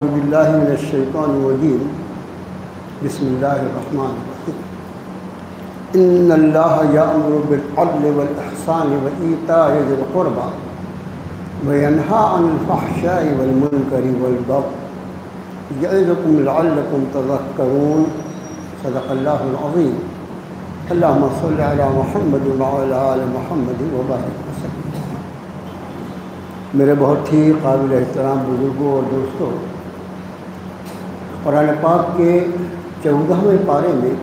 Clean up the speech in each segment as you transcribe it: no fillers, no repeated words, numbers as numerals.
باللہ من الشیطان الرجیم بسم اللہ الرحمن الرحیم ان اللہ یأمر بالعدل والإحسان وإیتاء ذی القربى وینہی عن الفحشاء والمنکر والبغی یعظکم لعلکم تذکرون صدق اللہ العظیم اللہم صل علی محمد وعلی آل محمد وبارک وسلم۔ میرے بہت ہی قابل احترام بزرگوں اور دوستوں، قرآن پاک کے 14ویں پارے میں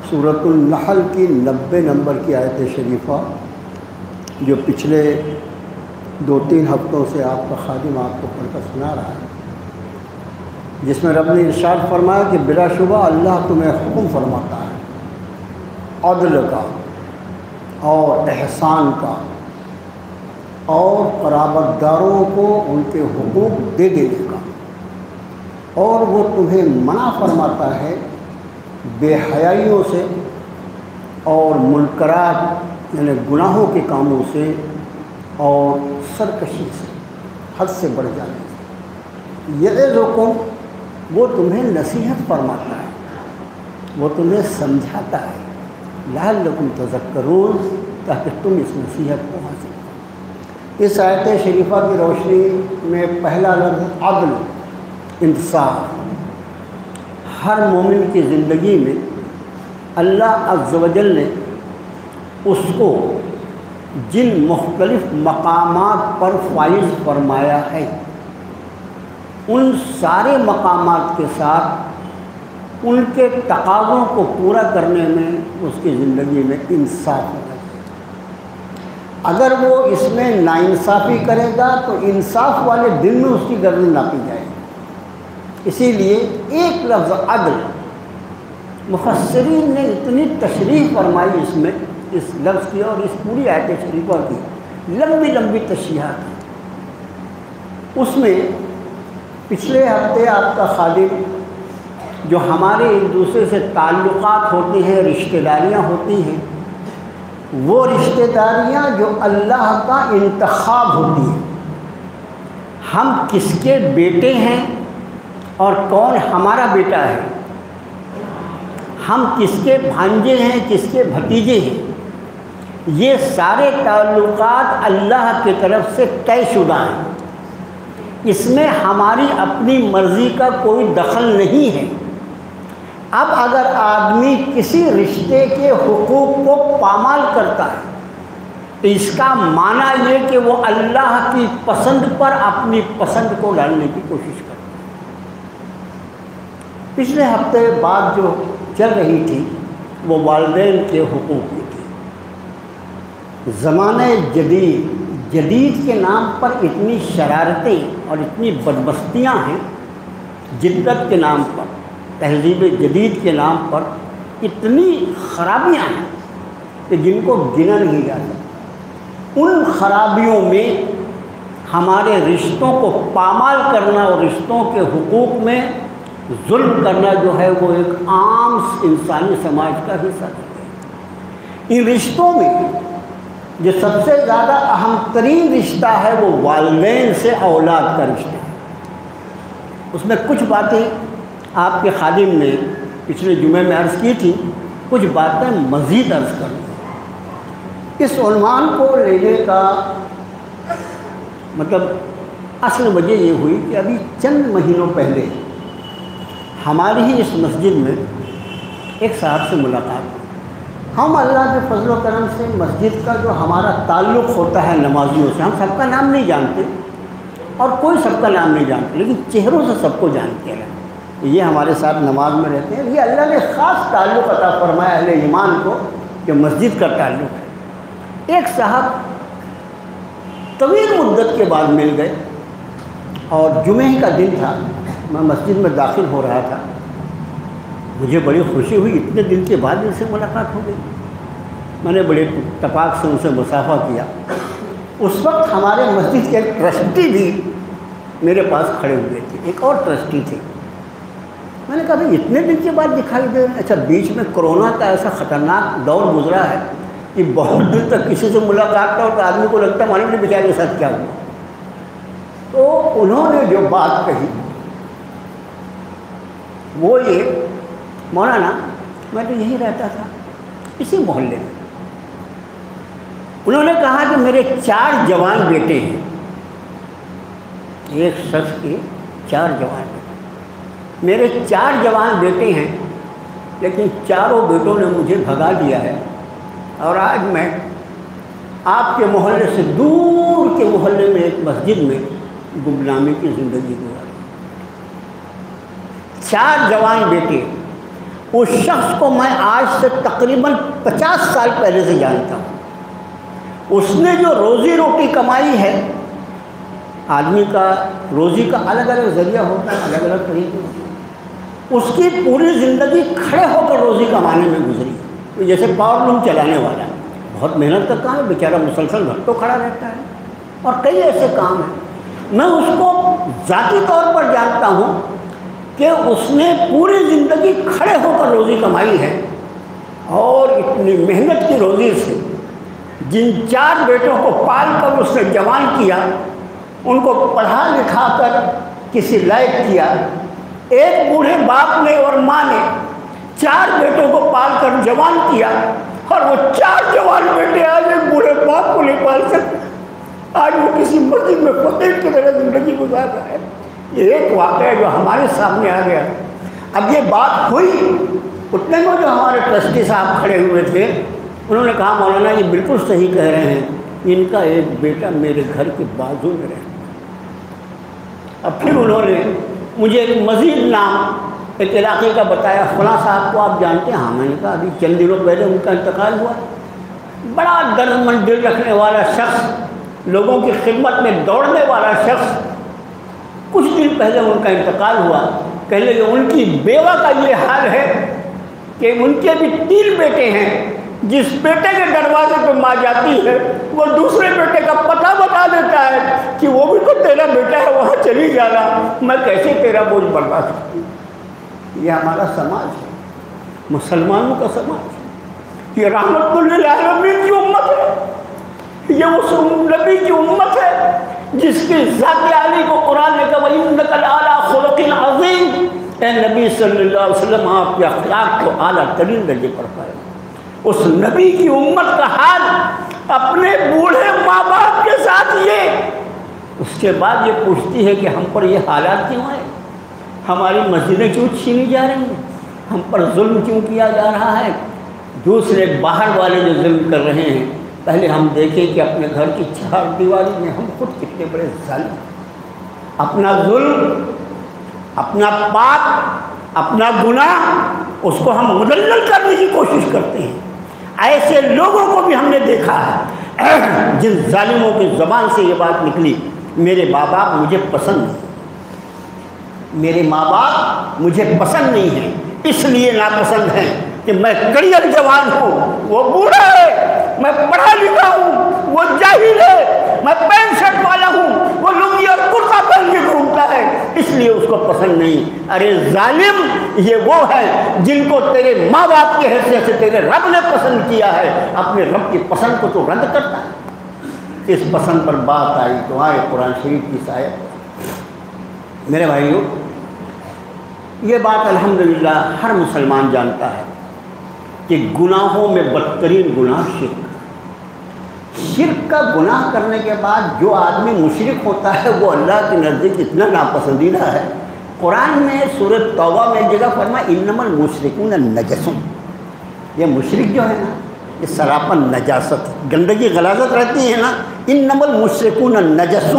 سورۃ النحل کی 90 نمبر کی آیت شریفہ جو پچھلے 2-3 ہفتوں سے آپ کا خادم آپ کو پڑھ کر سنا رہا ہے، جس میں رب نے ارشاد فرمایا کہ بلا شبہ اللہ تمہیں حکم فرماتا ہے عدل کا اور احسان کا اور قرابت داروں کو ان کے حقوق دے دینے کا، اور وہ تمہیں منع فرماتا ہے بے حیائیوں سے اور منکرات یعنی گناہوں کے کاموں سے اور سرکشی سے، حد سے بڑھ جانے سے۔ یعظکم، وہ تمہیں نصیحت فرماتا ہے، وہ تمہیں سمجھاتا ہے، لعلکم تذکرون، تاکہ تم اس نصیحت کو حاصل کرو۔ اس آیت شریفہ کی روشنی میں پہلا لفظ عدل، انصاف۔ ہر مومن کی زندگی میں اللہ عز و جل نے اس کو جن مختلف مقامات پر فائز فرمایا ہے، ان سارے مقامات کے ساتھ ان کے تقاضوں کو پورا کرنے میں اس کی زندگی میں انصاف ہونا چاہیے۔ اگر وہ اس میں ناانصافی کرے گا تو انصاف والے دن میں اس کی گردن ناپی جائے گی۔ اسی لیے ایک لفظ عدل، مفسرین نے اتنی تشریح فرمائی اس میں، اس لفظ کی اور اس پوری آیت شریفہ کی لمبی لمبی تشریحات ہیں۔ اس میں پچھلے ہفتے آپ کا خادم جو ہمارے ایک دوسرے سے تعلقات ہوتے ہیں، رشتہ داریاں ہوتی ہیں، وہ رشتہ داریاں جو اللہ کا انتخاب ہوتی ہیں، ہم کس کے بیٹے ہیں اور کون ہمارا بیٹا ہے، ہم کس کے بھانجے ہیں، کس کے بھتیجے ہیں، یہ سارے تعلقات اللہ کی طرف سے طے شدہ ہیں۔ اس میں ہماری اپنی مرضی کا کوئی دخل نہیں ہے۔ اب اگر آدمی کسی رشتے کے حقوق کو پامال کرتا ہے تو اس کا معنی یہ کہ وہ اللہ کی پسند پر اپنی پسند کو ڈالنے کی کوشش کرتا ہے۔ پچھلے ہفتے بات جو چل رہی تھی وہ والدین کے حقوق کی تھی۔ زمانہ جدید کے نام پر اتنی شرارتیں اور اتنی بدبختیاں ہیں، جدت کے نام پر، تہذیب جدید کے نام پر اتنی خرابیاں ہیں کہ جن کو گنا نہیں جا سکتا۔ ان خرابیوں میں ہمارے رشتوں کو پامال کرنا اور رشتوں کے حقوق میں ظلم کرنا جو ہے وہ ایک عام انسانی سماج کا حصہ ہے۔ ان رشتوں میں جو سب سے زیادہ اہم ترین رشتہ ہے وہ والدین سے اولاد کا رشتہ ہے۔ اس میں کچھ باتیں آپ کے خادم نے پچھلے جمعے میں عرض کی تھی، کچھ باتیں مزید عرض کروں۔ اس عنوان کو لینے کا مطلب اصل وجہ یہ ہوئی کہ ابھی چند مہینوں پہلے ہماری ہی اس مسجد میں ایک صاحب سے ملاقات ہوئی۔ ہم اللہ کے فضل و کرم سے مسجد کا جو ہمارا تعلق ہوتا ہے نمازیوں سے، ہم سب کا نام نہیں جانتے اور کوئی سب کا نام نہیں جانتے، لیکن چہروں سے سب کو جانتے ہیں۔ یہ ہمارے ساتھ نماز میں رہتے ہیں، یہ اللہ نے خاص تعلق عطا فرمایا اہل ایمان کو کہ مسجد کا تعلق ہے۔ ایک صاحب طویل مدت کے بعد مل گئے اور جمعہ کا دن تھا، میں مسجد میں داخل ہو رہا تھا، مجھے بڑی خوشی ہوئی، اتنے دن کے بعد ان سے ملاقات ہو گئی۔ میں نے بڑے اتفاق سے ان سے مصافحہ کیا۔ اس وقت ہمارے مسجد کے ایک ٹرسٹی بھی میرے پاس کھڑے ہوئے تھے، ایک اور ٹرسٹی تھے۔ میں نے کہا بھائی اتنے دن کے بعد دکھائی دے رہے ہیں۔ اچھا، بیچ میں کرونا کا ایسا خطرناک دور گزرا ہے کہ بہت دن تک کسی سے ملاقات کا اور آدمی کو لگتا ہے معلوم نہیں بیچارے کے ساتھ کیا ہوا۔ تو انہوں نے جو بات کہی وہ یہ، مولانا میں تو یہیں رہتا تھا اسی محلے میں، انہوں نے کہا کہ میرے 4 جوان بیٹے ہیں، ایک شخص کے 4 جوان بیٹے، میرے 4 جوان بیٹے ہیں، لیکن چاروں بیٹوں نے مجھے بھگا دیا ہے، اور آج میں آپ کے محلے سے دور کے محلے میں ایک مسجد میں گمنامی کی زندگی گزار رہا ہوں۔ 4 جوان بیٹے، اس شخص کو میں آج سے تقریباً 50 سال پہلے سے جانتا ہوں۔ اس نے جو روزی روٹی کمائی ہے، آدمی کا روزی کا الگ الگ ذریعہ ہوتا ہے، الگ الگ طریقے ہوتے ہیں، اس کی پوری زندگی کھڑے ہو کر روزی کمانے میں گزری۔ جیسے پاور لوم چلانے والا بہت محنت کا کام ہے، بیچارہ مسلسل گھر تو کھڑا رہتا ہے، اور کئی ایسے کام ہیں۔ میں اس کو ذاتی طور پر جانتا ہوں کہ اس نے پوری زندگی کھڑے ہو کر روزی کمائی ہے، اور اتنی محنت کی روزی سے جن 4 بیٹوں کو پال کر اس نے جوان کیا، ان کو پڑھا لکھا کر کسی لائق کیا، ایک بوڑھے باپ نے اور ماں نے 4 بیٹوں کو پال کر جوان کیا، اور وہ 4 جوان بیٹے آج ایک بوڑھے باپ کو نہیں پال سکتے، آج وہ کسی مسجد میں فقیر کی طرح زندگی گزار رہا ہے۔ یہ ایک واقعہ جو ہمارے سامنے آ گیا۔ اب یہ بات ہوئی، اتنے میں جو ہمارے ٹرسٹی صاحب کھڑے ہوئے تھے، انہوں نے کہا مولانا یہ بالکل صحیح کہہ رہے ہیں، ان کا ایک بیٹا میرے گھر کے بازو میں رہتا ہے۔ اب پھر انہوں نے مجھے ایک مزید نام ایک علاقے کا بتایا، فلاں صاحب کو آپ جانتے ہیں؟ ہاں، میں نے کہا ابھی چند دنوں پہلے ان کا انتقال ہوا۔ بڑا درد مند دل رکھنے والا شخص، لوگوں کی خدمت میں دوڑنے والا شخص، کچھ دن پہلے ان کا انتقال ہوا۔ کہنے لگے ان کی بیوہ کا یہ حال ہے کہ ان کے بھی 3 بیٹے ہیں، جس بیٹے کے دروازے پہ ماں جاتی ہے وہ دوسرے بیٹے کا پتہ بتا دیتا ہے کہ وہ بھی تو تیرا بیٹا ہے، وہاں چلی جانا، میں کیسے تیرا بوجھ برداشت کروں۔ یہ ہمارا سماج ہے، مسلمانوں کا سماج ہے، یہ رحمت للعالمین کی امت ہے، یہ اس نبی کی امت ہے جس کی ذات عالی کو قرآن نے کہا وَإِنَّكَ لَعَلَىٰ خُلُقٍ عَظِيمٍ، اے نبی صلی اللہ علیہ وسلم آپ کے اخلاق کو اعلیٰ ترین درجے پر پائے۔ اس نبی کی امت کا حال اپنے بوڑھے ماں باپ کے ساتھ یہ، اس کے بعد یہ پوچھتی ہے کہ ہم پر یہ حالات کیوں آئے، ہماری مسجدیں کیوں چھینی جا رہی ہیں، ہم پر ظلم کیوں کیا جا رہا ہے۔ دوسرے باہر والے جو ظلم کر رہے ہیں، پہلے ہم دیکھیں کہ اپنے گھر کی 4 دیواری میں ہم خود کتنے بڑے ظالم، اپنا ظلم، اپنا پاپ، اپنا گناہ، اس کو ہم مدلل کرنے کی کوشش کرتے ہیں۔ ایسے لوگوں کو بھی ہم نے دیکھا ہے جن ظالموں کی زبان سے یہ بات نکلی، میرے ماں باپ مجھے پسند نہیں، میرے ماں باپ مجھے پسند نہیں ہیں، اس لیے ناپسند ہیں کہ میں کڑیل جوان ہوں، وہ بوڑھا ہے، میں پڑھا لکھا ہوں، وہ جاہل ہے، میں پینٹ شرٹ والا ہوں، وہ لنگی اور کرتا پہن کے گھومتا ہے، اس لیے اس کو پسند نہیں۔ ارے ظالم، یہ وہ ہیں جن کو تیرے ماں باپ کی حیثیت سے تیرے رب نے پسند کیا ہے، اپنے رب کی پسند کو تو رد کرتا ہے۔ اس پسند پر بات آئی تو آئے قرآن شریف کی آیت۔ میرے بھائیوں، یہ بات الحمدللہ ہر مسلمان جانتا ہے کہ گناہوں میں بدترین گناہ شرک۔ شرک کا گناہ کرنے کے بعد جو آدمی مشرک ہوتا ہے وہ اللہ کے نزدیک اتنا ناپسندیدہ ہے۔ قرآن میں سورۃ توبہ میں ایک جگہ فرمایا انما المشرکون نجس، یہ مشرک جو ہے نا یہ سراپا نجاست، گندگی غلاظت رہتی ہے نا، انما المشرکون نجس،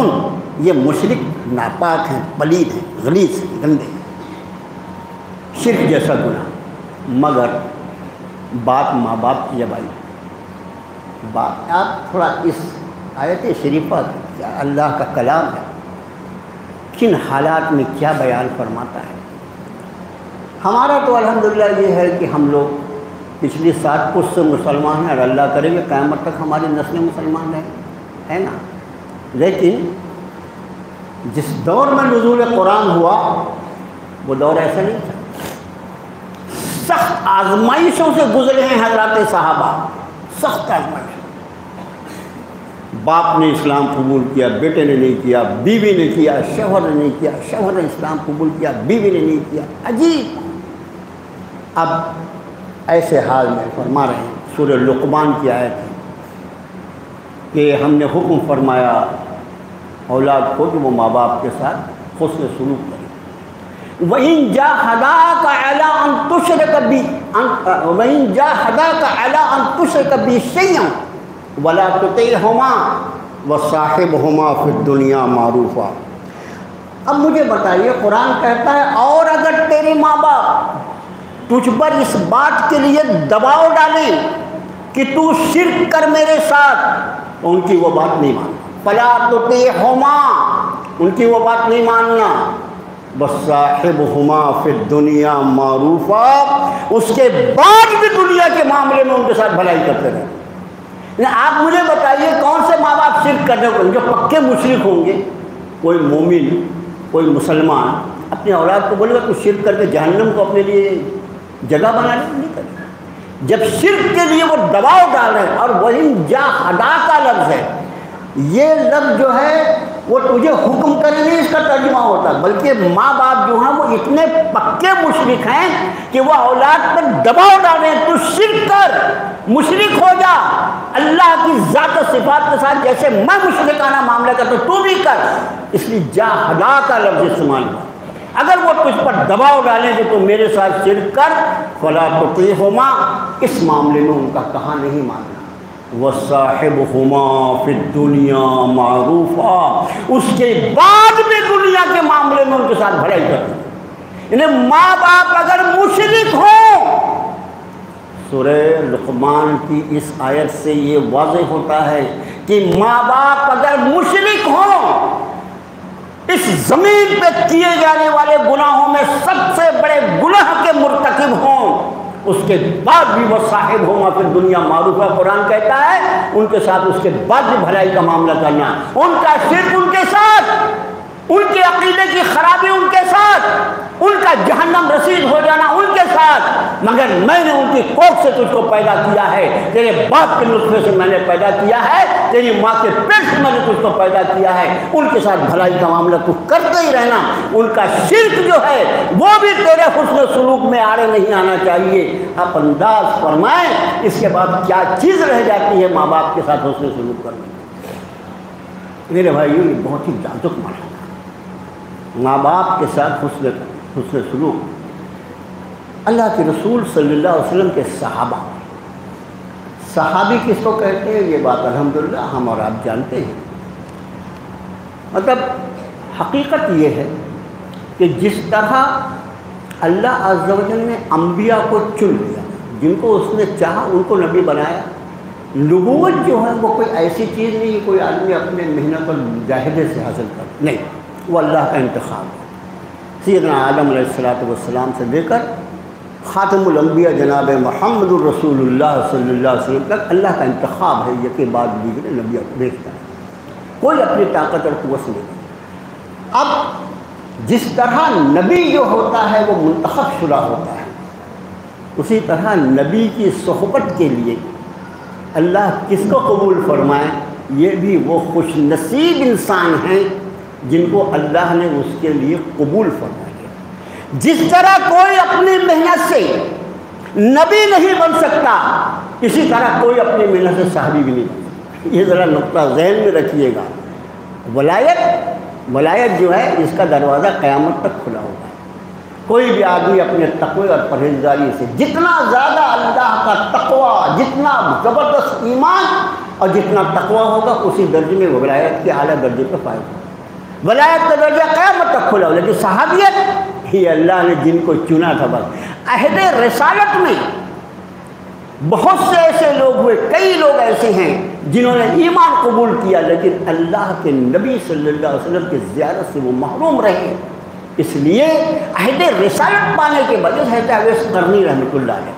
یہ مشرک ناپاک ہیں، پلید ہیں، غلیظ ہیں، گندے ہیں، شرک جیسا گناہ۔ مگر بات ماں باپ کی جب آئی، بات آپ تھوڑا اس آیت شریفہ اللہ کا کلام ہے، کن حالات میں کیا بیان فرماتا ہے۔ ہمارا تو الحمدللہ یہ ہے کہ ہم لوگ پچھلی 7 پشت سے مسلمان ہیں، اور اللہ کرے گا قیامت تک ہماری نسلیں مسلمان رہیں، ہے نا۔ لیکن جس دور میں نزول قرآن ہوا وہ دور ایسا نہیں تھا، سخت آزمائشوں سے گزرے ہیں حضرات صحابہ، سخت آزمائشوں۔ باپ نے اسلام قبول کیا، بیٹے نے نہیں کیا، بیوی نے کیا، شوہر نے نہیں کیا، شوہر نے اسلام قبول کیا، بیوی نے نہیں کیا، عجیب۔ اب ایسے حال میں فرما رہے ہیں، سورہ لقمان کی آیت ہے کہ ہم نے حکم فرمایا اولاد کو کہ وہ ماں باپ کے ساتھ حسن سلوک کریں۔ وَإِن جَاهَدَاكَ عَلَىٰ أَن تُشْرِكَ بِي شَيْئًا وَلَا تُطِعْهُمَا وَصَاحِبْهُمَا فِي الدُّنْيَا مَعْرُوفًا۔ اب مجھے بتائیے، قرآن کہتا ہے اور اگر تیرے ماں باپ تجھ پر اس بات کے لیے دباؤ ڈالیں کہ تو شرک کر میرے ساتھ، تو ان کی وہ بات نہیں ماننا۔ فَلَا تُطِعْهُمَا، ان کی وہ بات نہیں ماننا۔ وَصَاحِبْهُمَا فِي الدُّنْيَا مَعْرُوفًا، اس کے بعد بھی دنیا کے معاملے میں ان کے ساتھ بھلائی کرتے رہیں۔ آپ مجھے بتائیے کون سے ماں باپ شرک کرنے کو، جو پکے مشرک ہوں گے؟ کوئی مومن، کوئی مسلمان اپنی اولاد کو بولے گا تو شرک کر کے جہنم کو اپنے لیے جگہ بنا لے، نہیں کرے۔ جب شرک کے لیے وہ دباؤ ڈال رہے ہیں، اور وہی جاہدا کا لفظ ہے، یہ لفظ جو ہے وہ تجھے حکم کرے نہیں اس کا ترجمہ ہوتا، بلکہ ماں باپ جو ہیں وہ اتنے پکے مشرک ہیں کہ وہ اولاد پر دباؤ ڈالیں تو شرک کر، مشرک ہو جا، اللہ کی ذات و صفات کے ساتھ جیسے میں مشرکانہ معاملہ کرتا ہوں تو بھی کر، اس لیے جاہدا کا لفظ استعمال ہوا۔ اگر وہ تجھ پر دباؤ ڈالیں کہ تو میرے ساتھ شرک کر، فلا تطیعہما، اس معاملے میں ان کا کہا نہیں ماننا۔ وَصَاحِبْهُمَا فِي الدُّنْيَا مَعْرُوفًا، اس کے بعد بھی دنیا کے معاملے میں ان کے ساتھ بھلائی کرنا۔ یعنی ماں باپ اگر مشرک ہوں، سورہ لقمان کی اس آیت سے یہ واضح ہوتا ہے کہ ماں باپ اگر مشرک ہوں، اس زمین پہ کیے جانے والے گناہوں میں سب سے بڑے گناہ کے مرتکب ہوں، اس کے بعد بھی وہ صاحب ہوما پھر دنیا معروف ہے۔ قرآن کہتا ہے ان کے ساتھ اس کے بعد بھی بھلائی کا معاملہ کرنا، ان کا شرک ان کے ساتھ، ان کے عقیدے کی خرابی ان کے ساتھ، ان کا جہنم رسید ہو جانا ان کے ساتھ، مگر میں نے ان کی کوکھ سے تجھ کو پیدا کیا ہے، تیرے باپ کے نطفے سے میں نے پیدا کیا ہے، تیری ماں کے پیٹ سے میں نے تجھ کو پیدا کیا ہے، ان کے ساتھ بھلائی کا معاملہ تو کرتے ہی رہنا۔ ان کا شرک جو ہے وہ بھی تیرے حسن سلوک میں آڑے نہیں آنا چاہیے۔ آپ انداز فرمائیں اس کے بعد کیا چیز رہ جاتی ہے ماں باپ کے ساتھ حسن سلوک کرنے کی۔ میرے بھائیوں، یہ بہت ہی نازک مسئلہ ہے، ماں باپ کے ساتھ حسن سلوک۔ اللہ کے رسول صلی اللہ علیہ وسلم کے صحابی کس کو کہتے ہیں، یہ بات الحمدللہ ہم اور آپ جانتے ہیں۔ مطلب حقیقت یہ ہے کہ جس طرح اللہ عز و جل نے انبیاء کو چن لیا، جن کو اس نے چاہا ان کو نبی بنایا۔ نبوت جو ہے وہ کوئی ایسی چیز نہیں ہے کوئی آدمی اپنے محنت اور مجاہدے سے حاصل کر، نہیں، وہ اللہ کا انتخاب ہے۔ سیدنا آدم علیہ السلام سے لے کر خاتم الانبیاء جناب محمد الرسول اللہ صلی اللہ علیہ وسلم تک اللہ کا انتخاب ہے، یہ کہ بعد دیگر نبی بھیجتا ہے، کوئی اپنی طاقت اور قوت سے نہیں۔ اب جس طرح نبی جو ہوتا ہے وہ منتخب شدہ ہوتا ہے، اسی طرح نبی کی صحبت کے لیے اللہ کس کو قبول فرمائے، یہ بھی وہ خوش نصیب انسان ہیں جن کو اللہ نے اس کے لیے قبول فرمایا۔ جس طرح کوئی اپنی محنت سے نبی نہیں بن سکتا، اسی طرح کوئی اپنی محنت سے صحابی بھی نہیں بن سکتا۔ یہ ذرا نقطہ ذہن میں رکھیے گا۔ ولایت جو ہے اس کا دروازہ قیامت تک کھلا ہوگا۔ کوئی بھی آدمی اپنے تقوی اور پرہیزگاری سے جتنا زیادہ اللہ کا تقوی، جتنا زبردست ایمان اور جتنا تقوی ہوگا، اسی درجے میں ولایت کے اعلیٰ درجے پہ فائز ہوگا۔ ولایت کا درجہ قیامت تک کھلا ہو، لیکن صحابیت ہی اللہ نے جن کو چنا تھا بس۔ عہد رسالت میں بہت سے ایسے لوگ ہوئے، کئی لوگ ایسے ہیں جنہوں نے ایمان قبول کیا، لیکن اللہ کے نبی صلی اللہ علیہ وسلم کی زیارت سے وہ محروم رہے۔ اس لیے عہد رسالت پانے کے وجہ سے حضرت اویس قرنی رحمۃ اللہ علیہ،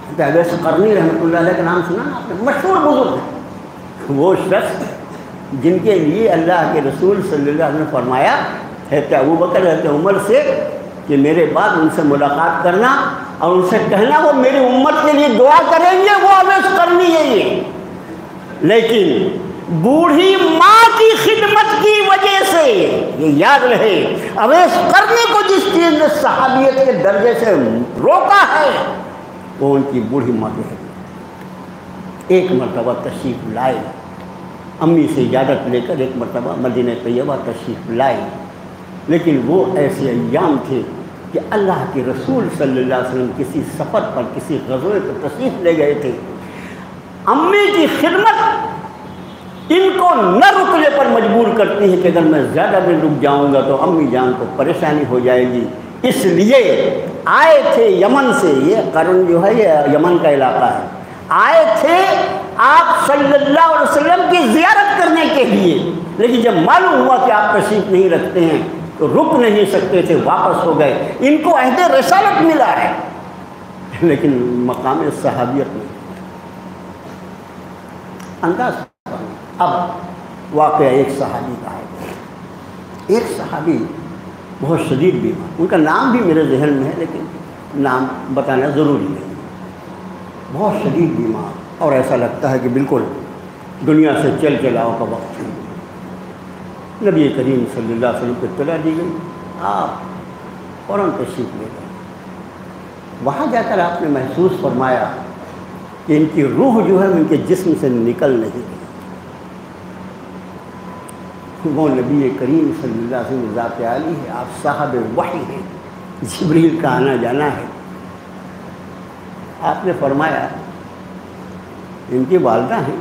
حضرت اویس قرنی رحمۃ اللہ علیہ کا نام سنا نا آپ نے، مشہور بزرگ ہیں، وہ شخص جن کے لیے اللہ کے رسول صلی اللہ علیہ وسلم نے فرمایا حضرت ابوبکر حضرت عمر سے کہ میرے بعد ان سے ملاقات کرنا اور ان سے کہنا وہ میری امت کے لیے دعا کریں گے، وہ اویس قرنی ہے یہ۔ لیکن بوڑھی ماں کی خدمت کی وجہ سے، یہ یاد رہے، اویس کرنے کو جس چیز نے صحابیت کے درجے سے روکا ہے وہ ان کی بوڑھی ماں کی خدمت۔ ایک مرتبہ تشریف لائے، امی سے اجازت لے کر ایک مرتبہ مدینہ طیبہ تشریف لائے، لیکن وہ ایسے ایام تھے کہ اللہ کے رسول صلی اللہ علیہ وسلم کسی سفر پر، کسی غزوے پر تشریف لے گئے تھے۔ امی کی خدمت ان کو نہ رکنے پر مجبور کرتی ہے کہ اگر میں زیادہ دن رک جاؤں گا تو امی جان کو پریشانی ہو جائے گی، اس لیے آئے تھے یمن سے، یہ قرن جو ہے یہ یمن کا علاقہ ہے، آئے تھے آپ صلی اللہ علیہ وسلم کی زیارت کرنے کے لیے، لیکن جب معلوم ہوا کہ آپ تشریف نہیں رکھتے ہیں تو رک نہیں سکتے تھے، واپس ہو گئے۔ ان کو عہد رسالت ملا ہے لیکن مقام صحابیت نہیں۔ انداز اب واقعہ ایک صحابی کا ہے، ایک صحابی بہت شدید بیمار، ان کا نام بھی میرے ذہن میں ہے لیکن نام بتانا ضروری نہیں، بہت شدید بیمار، اور ایسا لگتا ہے کہ بالکل دنیا سے چل چلاؤ کا وقت ہے۔ نبی کریم صلی اللہ علیہ وسلم کو اطلاع دی گئی، آپ فوراً تشریف لے گئے۔ وہاں جا کر آپ نے محسوس فرمایا کہ ان کی روح جو ہے ان کے جسم سے نکل نہیں گئی۔ وہ نبی کریم صلی اللہ علیہ وسلم ذات عالی ہے، آپ صاحب وحی ہیں، جبریل کا آنا جانا ہے۔ آپ نے فرمایا ان کی والدہ ہیں؟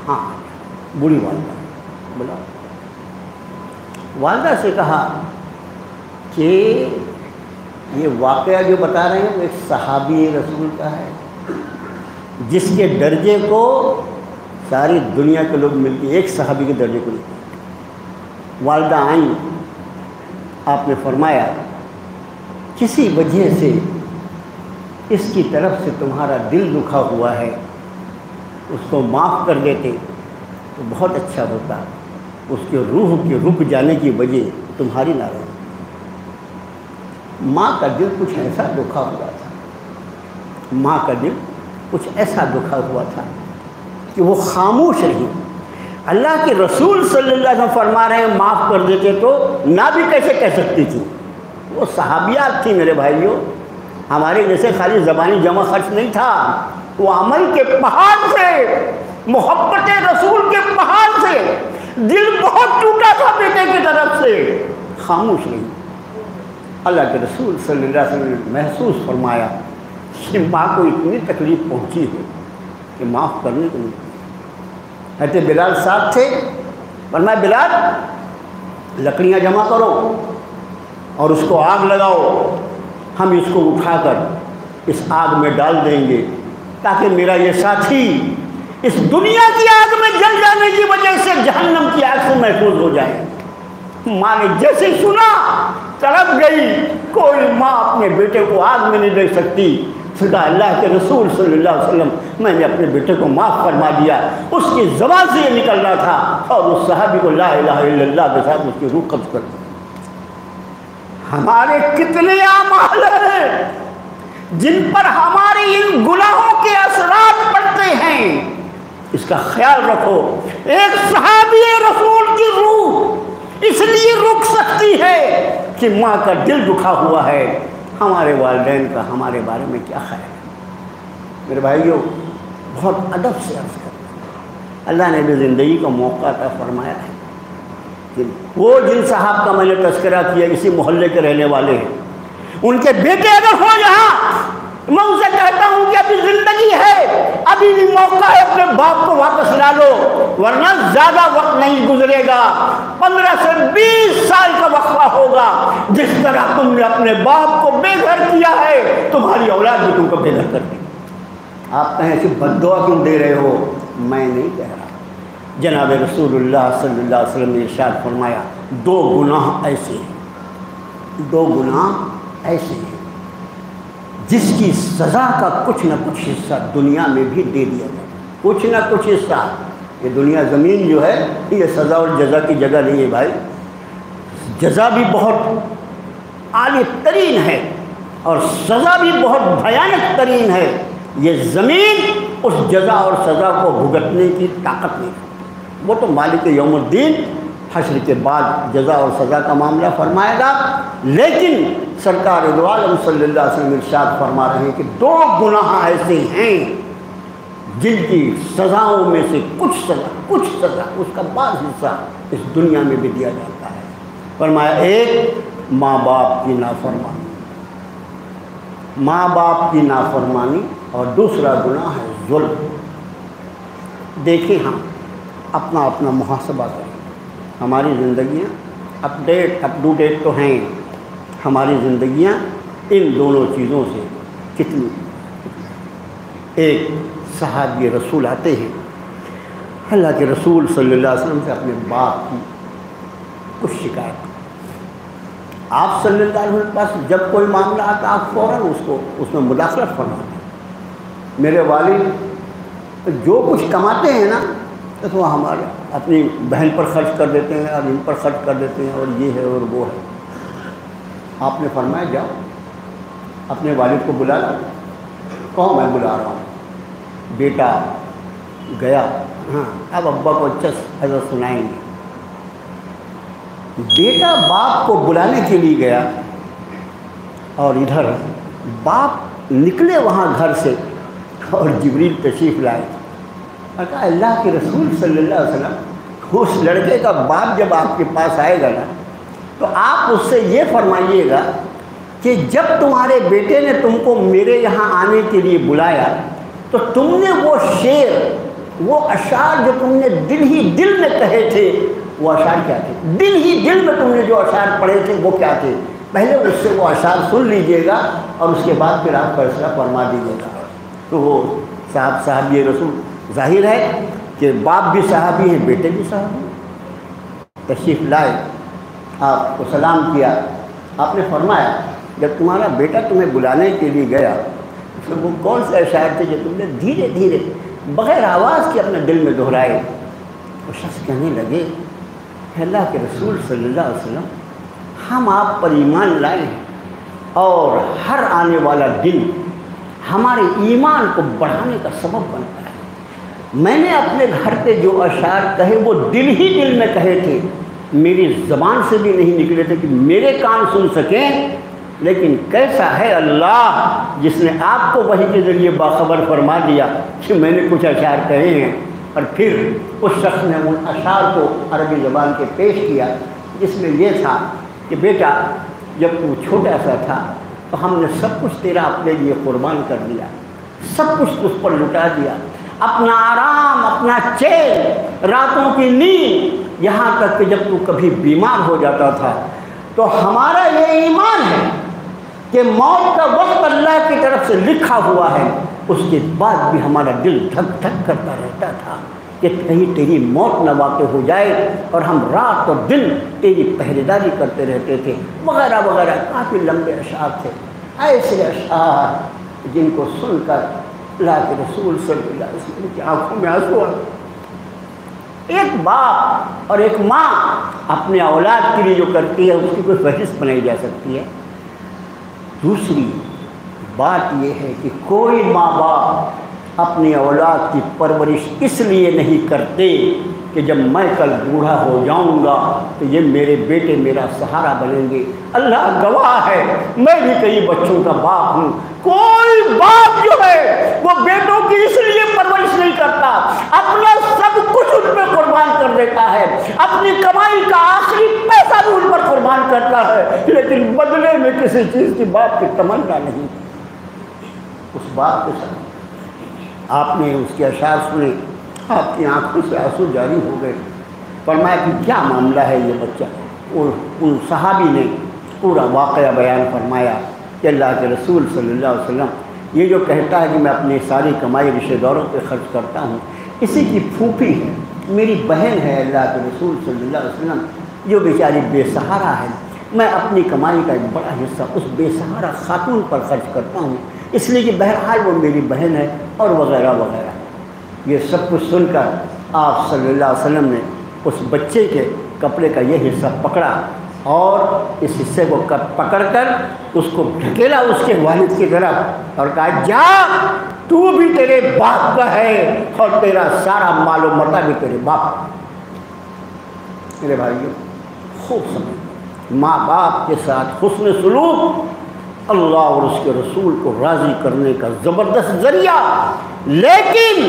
ہاں، بوڑھی والدہ۔ بولا والدہ سے کہا کہ یہ واقعہ جو بتا رہے ہیں وہ ایک صحابی رسول کا ہے جس کے درجے کو ساری دنیا کے لوگ ملتے ہیں، ایک صحابی کے درجے کو ملتے ہیں۔ والدہ آئیں، آپ نے فرمایا کسی وجہ سے اس کی طرف سے تمہارا دل دکھا ہوا ہے، اس کو معاف کر دیتے تو بہت اچھا ہوتا، اس کے روح کے رک جانے کی وجہ تمہاری نہ رہے۔ ماں کا دل کچھ ایسا دکھا ہوا تھا، ماں کا دل کچھ ایسا دکھا ہوا تھا کہ وہ خاموش رہی۔ اللہ کے رسول صلی اللہ علیہ وسلم فرما رہے ہیں معاف کر دیتے تو نہ بھی کیسے کہہ سکتی تھی؟ وہ صحابیات تھی میرے بھائیوں، ہمارے جیسے خالی زبانی جمع خرچ نہیں تھا، وہ عمل کے پہاڑ سے، محبت رسول کے پہاڑ سے، دل بہت ٹوٹا تھا بیٹے کی طرف سے، خاموش رہی۔ اللہ کے رسول صلی اللہ علیہ وسلم نے محسوس فرمایا کہ ماں کو اتنی تکلیف پہنچی ہے کہ معاف کرنے کو نہیں۔ حضرت بلال صاحب تھے، فرمایا بلال لکڑیاں جمع کرو اور اس کو آگ لگاؤ، ہم اس کو اٹھا کر اس آگ میں ڈال دیں گے تاکہ میرا یہ ساتھی اس دنیا کی آگ میں جل جانے کی وجہ سے جہنم کی آگ سے محفوظ ہو جائے۔ ماں نے جیسے سنا تڑپ گئی، کوئی ماں اپنے بیٹے کو آگ میں نہیں دیکھ سکتی۔ پھر کہا اللہ کے رسول صلی اللہ علیہ وسلم میں نے اپنے بیٹے کو معاف فرما دیا، اس کی زبان سے یہ نکلنا تھا، اور اس صحابی کو لا الہ الا اللہ کے ساتھ اس کی روح قبض کر دی۔ ہمارے کتنے اعمال ہیں جن پر ہمارے ان گناہوں کے اثرات پڑتے ہیں، اس کا خیال رکھو۔ ایک صحابی رسول کی روح اس لیے رک سکتی ہے کہ ماں کا دل دکھا ہوا ہے، ہمارے والدین کا ہمارے بارے میں کیا خیال ہے؟ میرے بھائیوں بہت ادب سے عرض کرتا ہوں، اللہ نے بھی زندگی کا موقع عطا فرمایا ہے کہ وہ جن صاحب کا میں نے تذکرہ کیا اسی محلے کے رہنے والے ہیں، ان کے بیٹے اگر ہو یہاں، میں ان سے کہتا ہوں کہ ابھی زندگی ہے، ابھی بھی موقع ہے، اپنے باپ کو واپس لا لو، ورنہ زیادہ وقت نہیں گزرے گا، 15 سے 20 سال کا وقفہ ہوگا۔ جس طرح تم نے اپنے باپ کو بے گھر کیا ہے، تمہاری اولاد بھی تم کو بے گھر کر دے۔ آپ کہیں کہ بد دعا کیوں دے رہے ہو؟ میں نہیں کہہ رہا، جناب رسول اللہ صلی اللہ علیہ وسلم نے ارشاد فرمایا 2 گناہ ایسے ہیں، 2 گناہ ایسے ہیں جس کی سزا کا کچھ نہ کچھ حصہ دنیا میں بھی دے دیا جائے، کچھ نہ کچھ حصہ۔ یہ دنیا زمین جو ہے یہ سزا اور جزا کی جگہ نہیں ہے بھائی، جزا بھی بہت عالی ترین ہے اور سزا بھی بہت بھیانک ترین ہے۔ یہ زمین اس جزا اور سزا کو بھگتنے کی طاقت نہیں رکھتی۔ وہ تو مالک یوم الدین حشر کے بعد جزا اور سزا کا معاملہ فرمائے گا، لیکن سرکار دو عالم صلی اللہ علیہ وسلم ارشاد فرما رہے ہیں کہ 2 گناہ ایسے ہیں جن کی سزاؤں میں سے کچھ سزا اس کا بعض حصہ اس دنیا میں بھی دیا جاتا ہے۔ فرمایا ایک ماں باپ کی نافرمانی، اور دوسرا گناہ ہے ظلم۔ دیکھیں ہم اپنا محاسبہ کریں، ہماری زندگیاں اپ ٹو ڈیٹ تو ہیں، ہماری زندگیاں ان دونوں چیزوں سے کتنی۔ ایک صحابی رسول آتے ہیں، اللہ کے رسول صلی اللہ علیہ وسلم سے اپنے باپ کی کچھ شکایت۔ آپ صلی اللہ علیہ وسلم کے پاس جب کوئی معاملہ آتا آپ فوراً اس میں مداخلت فرماتے ہیں۔ میرے والد جو کچھ کماتے ہیں نا تو وہ ہمارے اپنی بہن پر خرچ کر دیتے ہیں اور ان پر خرچ کر دیتے ہیں، اور یہ ہے اور وہ ہے۔ آپ نے فرمایا جاؤ اپنے والد کو بلا لاؤ۔ کہو میں بلا رہا ہوں۔ بیٹا گیا، ہاں اب ابا کو حضرت سنائیں گے۔ بیٹا باپ کو بلانے کے لیے گیا، اور ادھر باپ نکلے وہاں گھر سے اور جبریل تشریف لائے اور کہا اللہ کے رسول صلی اللہ علیہ وسلم، اس لڑکے کا باپ جب آپ کے پاس آئے گا نا تو آپ اس سے یہ فرمائیے گا کہ جب تمہارے بیٹے نے تم کو میرے یہاں آنے کے لیے بلایا تو تم نے وہ شعر، وہ اشعار جو تم نے دل میں کہے تھے، وہ اشعار کیا تھے؟ دل میں تم نے جو اشعار پڑھے تھے وہ کیا تھے؟ پہلے اس سے وہ اشعار سن لیجئے گا اور اس کے بعد پھر آپ فیصلہ فرما دیجیے گا۔ تو وہ صحابی رسول، ظاہر ہے کہ باپ بھی صحابی ہیں، بیٹے بھی صحابی ہیں، تشریف لائے، آپ کو سلام کیا۔ آپ نے فرمایا جب تمہارا بیٹا تمہیں بلانے کے لیے گیا تو وہ کون سے اشعار تھے جو تم نے دھیرے دھیرے بغیر آواز کے اپنے دل میں دہرائے؟ وہ شخص کہنے لگے اللہ کے رسول صلی اللہ علیہ وسلم، ہم آپ پر ایمان لائے ہیں اور ہر آنے والا دن ہمارے ایمان کو بڑھانے کا سبب بنتا ہے۔ میں نے اپنے گھر پہ جو اشعار کہے وہ دل میں کہے تھے، میری زبان سے بھی نہیں نکلے تھے کہ میرے کان سن سکیں، لیکن کیسا ہے اللہ جس نے آپ کو وحی کے ذریعے باخبر فرما دیا کہ میں نے کچھ اشعار کہے ہیں، اور پھر اس شخص نے ان اشعار کو عربی زبان کے پیش کیا جس میں یہ تھا کہ بیٹا جب تو چھوٹا سا تھا تو ہم نے سب کچھ تیرا اپنے لیے قربان کر دیا، سب کچھ اس پر لٹا دیا، اپنا آرام، اپنا چین، راتوں کی نیند، یہاں تک کہ جب تو کبھی بیمار ہو جاتا تھا تو ہمارا یہ ایمان ہے کہ موت کا وقت اللہ کی طرف سے لکھا ہوا ہے، اس کے بعد بھی ہمارا دل دھک دھک کرتا رہتا تھا کہ کہیں تیری موت نہ واقع ہو جائے، اور ہم رات اور دن تیری پہرے داری کرتے رہتے تھے، وغیرہ وغیرہ۔ کافی لمبے اشعار تھے، ایسے اشعار جن کو سن کر اللہ کے رسول صلی اللہ علیہ وسلم کی آنکھوں میں آنسو آئے۔ ایک باپ اور ایک ماں اپنے اولاد کے لیے جو کرتی ہے اس کی کوئی فہرست بنائی جا سکتی ہے۔ دوسری بات یہ ہے کہ کوئی ماں باپ اپنی اولاد کی پرورش اس لیے نہیں کرتے کہ جب میں کل بوڑھا ہو جاؤں گا تو یہ میرے بیٹے میرا سہارا بنیں گے۔ اللہ گواہ ہے، میں بھی کئی بچوں کا باپ ہوں۔ کوئی باپ جو ہے وہ بیٹوں کی اس لیے پرورش نہیں کرتا، اپنا سب کچھ ان پہ قربان کر دیتا ہے، اپنی کمائی کا آخری پیسہ بھی ان پر قربان کرتا ہے، لیکن بدلے میں کسی چیز کی باپ کی تمنا نہیں۔ اس باپ کے ساتھ آپ نے اس کے اشعار سنے، آپ کی آنکھوں سے آنسو جاری ہو گئے۔ فرمایا کہ کیا معاملہ ہے یہ بچہ؟ اور ان صحابی نے پورا واقعہ بیان فرمایا کہ اللہ کے رسول صلی اللہ علیہ وسلم یہ جو کہتا ہے کہ میں اپنی ساری کمائی رشتہ داروں پہ خرچ کرتا ہوں، اسی کی پھوپھی ہے، میری بہن ہے اللہ کے رسول صلی اللہ علیہ وسلم جو بیچاری بے سہارا ہے، میں اپنی کمائی کا ایک بڑا حصہ اس بے سہارا خاتون پر خرچ کرتا ہوں، اس لیے کہ بہرحال وہ میری بہن ہے، اور وغیرہ وغیرہ۔ یہ سب کچھ سن کر آپ صلی اللہ علیہ وسلم نے اس بچے کے کپڑے کا یہ حصہ پکڑا اور اس حصے کو پکڑ کر اس کو ڈھکیلا اس کے والد کی طرف اور کہا جا، تو بھی تیرے باپ کا ہے اور تیرا سارا مال و متا بھی تیرے باپ۔ میرے بھائیوں خوب سمجھ، ماں باپ کے ساتھ حسن سلوک اللہ اور اس کے رسول کو راضی کرنے کا زبردست ذریعہ، لیکن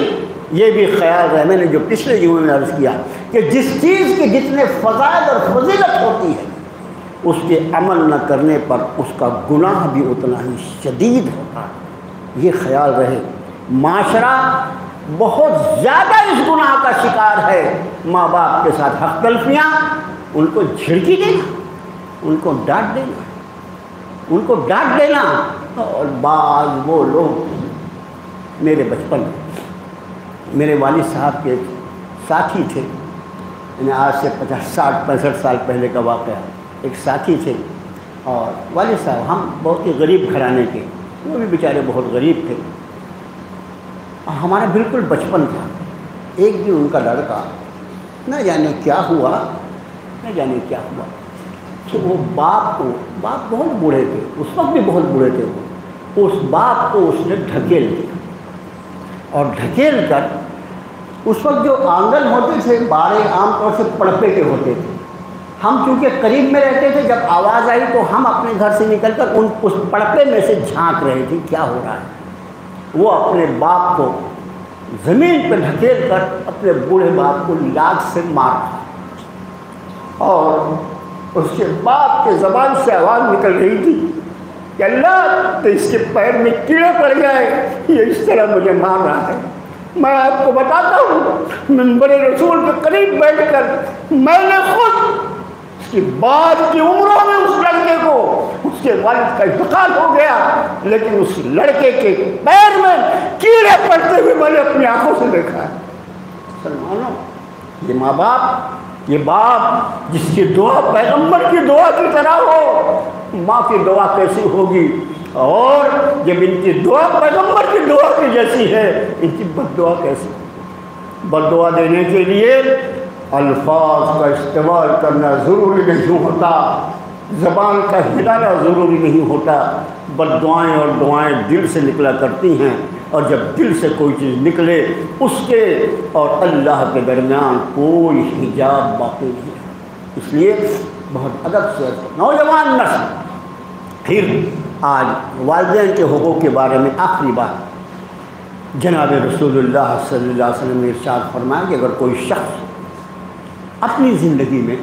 یہ بھی خیال رہے، میں نے جو پچھلے جمعے میں عرض کیا کہ جس چیز کے جتنے فضائل اور فضیلت ہوتی ہے اس کے عمل نہ کرنے پر اس کا گناہ بھی اتنا ہی شدید ہوتا ہے، یہ خیال رہے۔ معاشرہ بہت زیادہ اس گناہ کا شکار ہے، ماں باپ کے ساتھ حق تلفیاں، ان کو جھڑکی دینا، ان کو ڈانٹ دینا، ان کو ڈانٹ دینا۔ اور بعض وہ لوگ، میرے بچپن میں میرے والد صاحب کے ساتھی تھے، یعنی آج سے 50-60-65 سال پہلے کا واقعہ، ایک ساتھی تھے اور والد صاحب ہم بہت ہی غریب گھرانے کے، وہ بھی بیچارے بہت غریب تھے، اور ہمارا بالکل بچپن تھا۔ ایک بھی ان کا لڑکا نہ جانے کیا ہوا کہ وہ باپ بہت بوڑھے تھے، اس وقت بھی بہت بوڑھے تھے، وہ اس باپ کو اس نے ڈھکیل دیا، اور ڈھکیل کر اس وقت جو آنگن ہوتے تھے بارے عام طور سے پڑپے کے ہوتے تھے، ہم چونکہ قریب میں رہتے تھے، جب آواز آئی تو ہم اپنے گھر سے نکل کر اس پڑپے میں سے جھانک رہے تھے کیا ہو رہا ہے۔ وہ اپنے باپ کو زمین پہ ڈھکیل کر اپنے بوڑھے باپ کو لاٹ سے مارا، اور اس کے باپ کے زبان سے آواز نکل رہی تھی کہ اللہ تو اس کے پیر میں کیڑے پڑ گئے، یہ اس طرح مجھے مار رہا ہے۔ میں آپ کو بتاتا ہوں، منبر رسول کے قریب بیٹھ کر میں نے خود اس کی بعد کی عمروں میں اس لڑکے کو، اس کے والد کا انتقال ہو گیا، لیکن اس لڑکے کے پیر میں کیڑے پڑتے ہوئے میں نے اپنی آنکھوں سے دیکھا ہے۔ مسلمانوں، یہ ماں باپ، یہ باپ جس کی دعا پیغمبر کی دعا کی طرح ہو، ماں کی دعا کیسی ہوگی؟ اور جب ان کی دعا پیغمبر کی دعا کی جیسی ہے، ان کی بد دعا کیسی؟ بد دعا دینے کے لیے الفاظ کا استعمال کرنا ضروری نہیں ہوتا، زبان کا ہلانا ضروری نہیں ہوتا، بد دعائیں اور دعائیں دل سے نکلا کرتی ہیں، اور جب دل سے کوئی چیز نکلے اس کے اور اللہ کے درمیان کوئی حجاب باقی نہیں ہے۔ اس لیے بہت ادب سے نوجوان نسل۔ پھر آج والدین کے حقوق کے بارے میں آخری بات، جناب رسول اللہ صلی اللہ علیہ وسلم نے ارشاد فرمایا کہ اگر کوئی شخص اپنی زندگی میں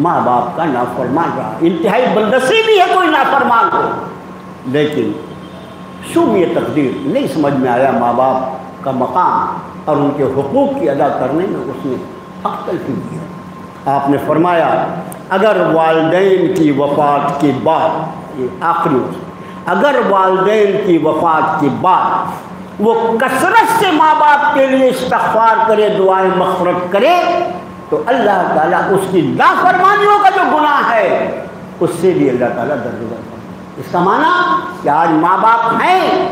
ماں باپ کا نافرمان رہا، انتہائی بدنصیبی ہے کوئی نافرمان ہو، لیکن شوم یہ تقدیر نہیں سمجھ میں آیا ماں باپ کا مقام اور ان کے حقوق کی ادا کرنے میں اس نے حق تلفی کیا۔ آپ نے فرمایا اگر والدین کی وفات کے بعد، یہ آخری اگر والدین کی وفات کے بعد وہ کثرت سے ماں باپ کے لیے استغفار کرے، دعائیں مغفرت کرے، تو اللہ تعالیٰ اس کی نافرمانیوں کا جو گناہ ہے اس سے بھی اللہ تعالیٰ درگزر کرے۔ اس کا معنی کہ آج ماں باپ ہیں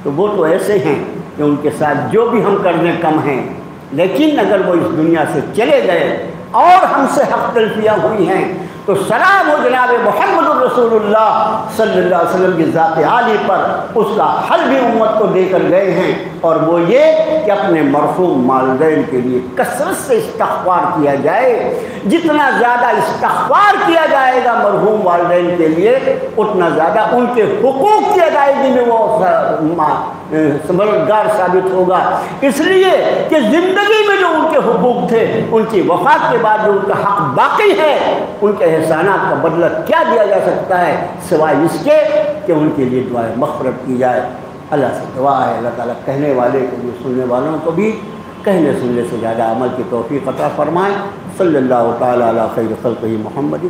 تو وہ تو ایسے ہیں کہ ان کے ساتھ جو بھی ہم کرنے کم ہیں، لیکن اگر وہ اس دنیا سے چلے گئے اور ہم سے حق تلفیاں ہوئی ہیں تو سلام ہو جناب محمد الرسول اللہ صلی اللہ علیہ وسلم کی ذات عالی پر، اس کا حل بھی امت کو دے کر گئے ہیں، اور وہ یہ کہ اپنے مرحوم والدین کے لیے کثرت سے استغفار کیا جائے۔ جتنا زیادہ استغفار کیا جائے گا مرحوم والدین کے لیے، اتنا زیادہ ان کے حقوق کی ادائیگی میں وہ مددگار ثابت ہوگا۔ اس لیے کہ زندگی میں جو ان کے حقوق تھے، ان کی وفات کے بعد جو ان کا حق باقی ہے، ان کے احسانات کا بدلہ کیا دیا جا سکتا ہے سوائے اس کے کہ ان کے لیے دعائیں مغفرت کی جائے۔ اللہ سے دعا ہے اللہ تعالیٰ کہنے والے کو بھی، سننے والوں کو بھی کہنے سننے سے زیادہ عمل کی توفیق عطا فرمائے۔ صلی اللہ تعالیٰ علی خیر خلقہ محمد۔